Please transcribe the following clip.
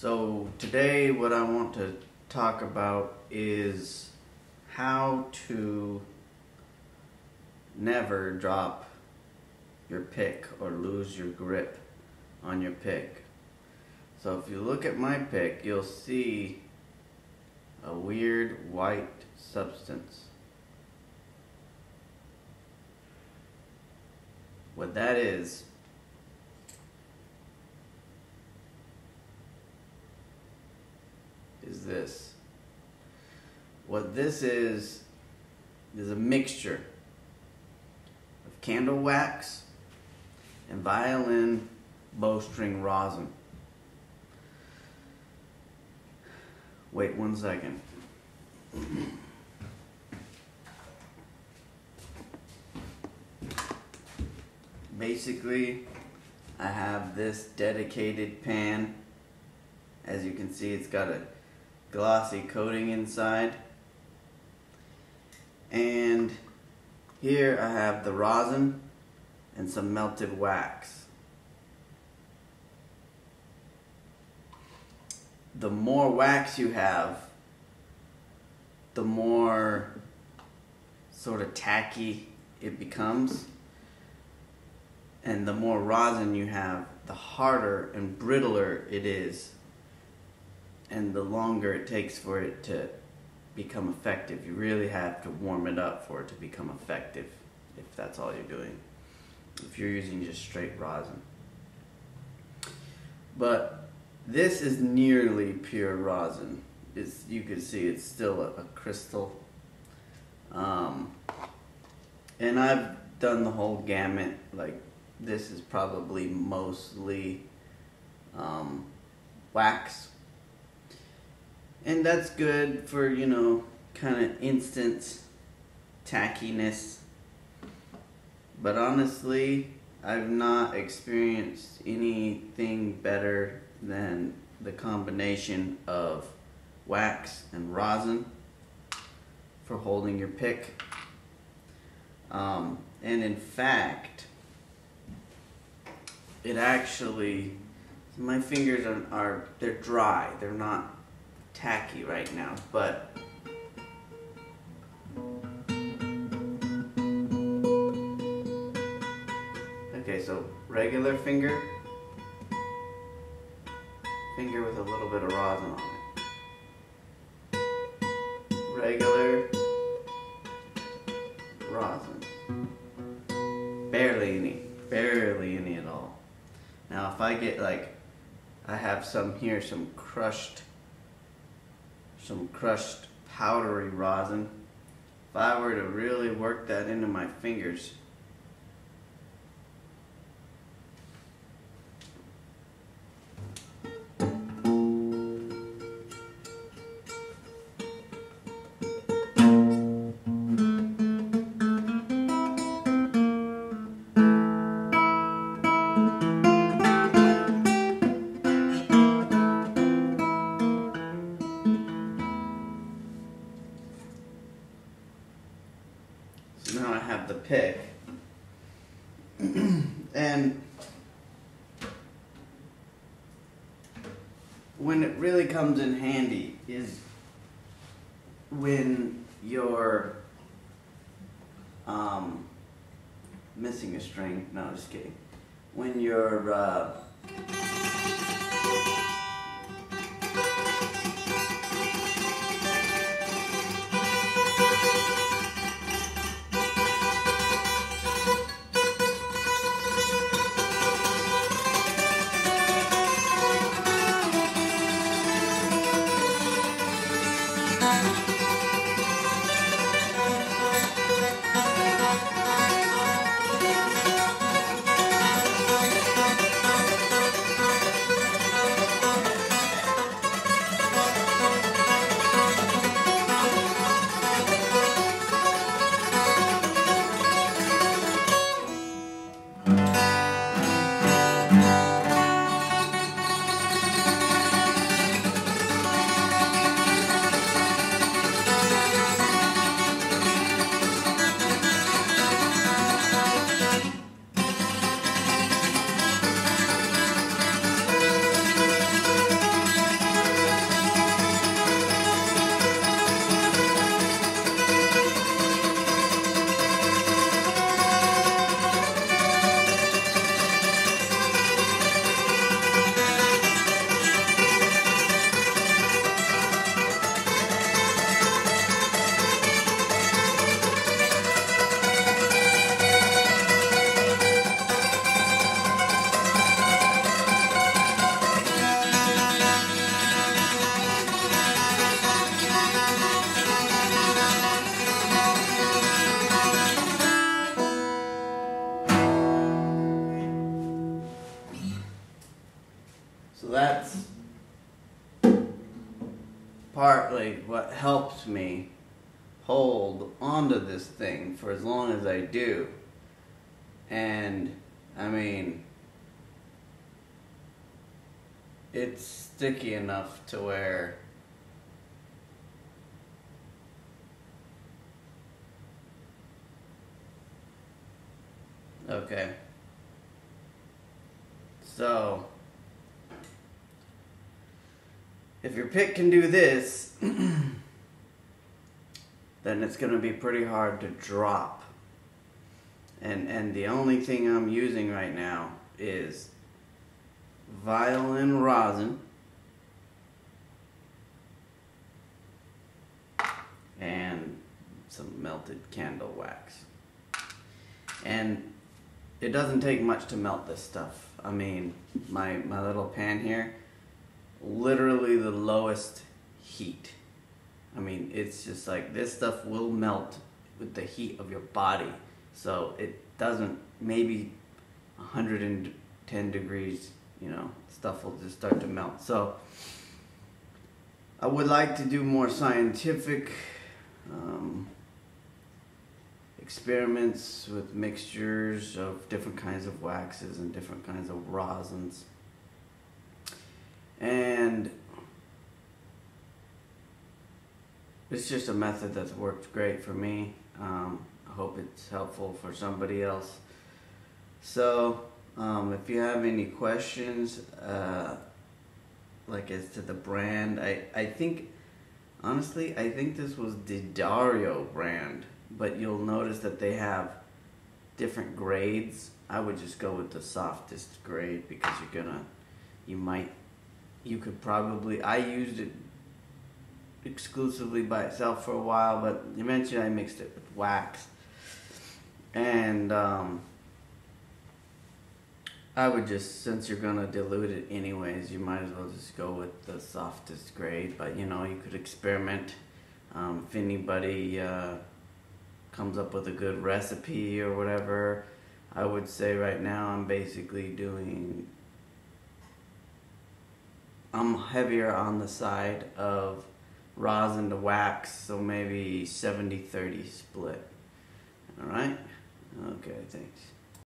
So today what I want to talk about is how to never drop your pick or lose your grip on your pick. So if you look at my pick, you'll see a weird white substance. What that is this. What this is a mixture of candle wax and violin bowstring rosin. Wait 1 second. Basically, I have this dedicated pan. As you can see, it's got a glossy coating inside. And here I have the rosin and some melted wax. The more wax you have, the more sort of tacky it becomes. And the more rosin you have, the harder and brittler it is. And the longer it takes for it to become effective. You really have to warm it up for it to become effective, if that's all you're doing. If you're using just straight rosin. But this is nearly pure rosin. You can see it's still a crystal. And I've done the whole gamut. Like, this is probably mostly wax. And that's good for, you know, kind of instant tackiness. But honestly, I've not experienced anything better than the combination of wax and rosin for holding your pick. And in fact, it actually, my fingers they're dry. They're not tacky right now, but okay, so regular finger with a little bit of rosin on it. Regular rosin. Barely any at all. Now if I get like, I have some here, some crushed powdery rosin. If I were to really work that into my fingers, now I have the pick. And when it really comes in handy is when you're missing a string. No, just kidding. When you're So that's partly what helps me hold onto this thing for as long as I do. And I mean, it's sticky enough to where okay. So if your pick can do this, then it's going to be pretty hard to drop. And the only thing I'm using right now is violin rosin and some melted candle wax. And it doesn't take much to melt this stuff. I mean, my little pan here, literally the lowest heat. I mean, it's just like this stuff will melt with the heat of your body. So it doesn't, maybe 110 degrees, you know, stuff will just start to melt. So I would like to do more scientific experiments with mixtures of different kinds of waxes and different kinds of rosins. And it's just a method that's worked great for me. I hope it's helpful for somebody else. So if you have any questions like as to the brand, I think honestly I think this was the Dario brand, but you'll notice that they have different grades. I would just go with the softest grade because you could probably, I used it exclusively by itself for a while, but eventually I mixed it with wax. And I would just, since you're gonna dilute it anyways, you might as well just go with the softest grade. But you know, you could experiment. If anybody comes up with a good recipe or whatever, I would say right now I'm heavier on the side of rosin to wax, so maybe 70-30 split. Alright? Okay, thanks.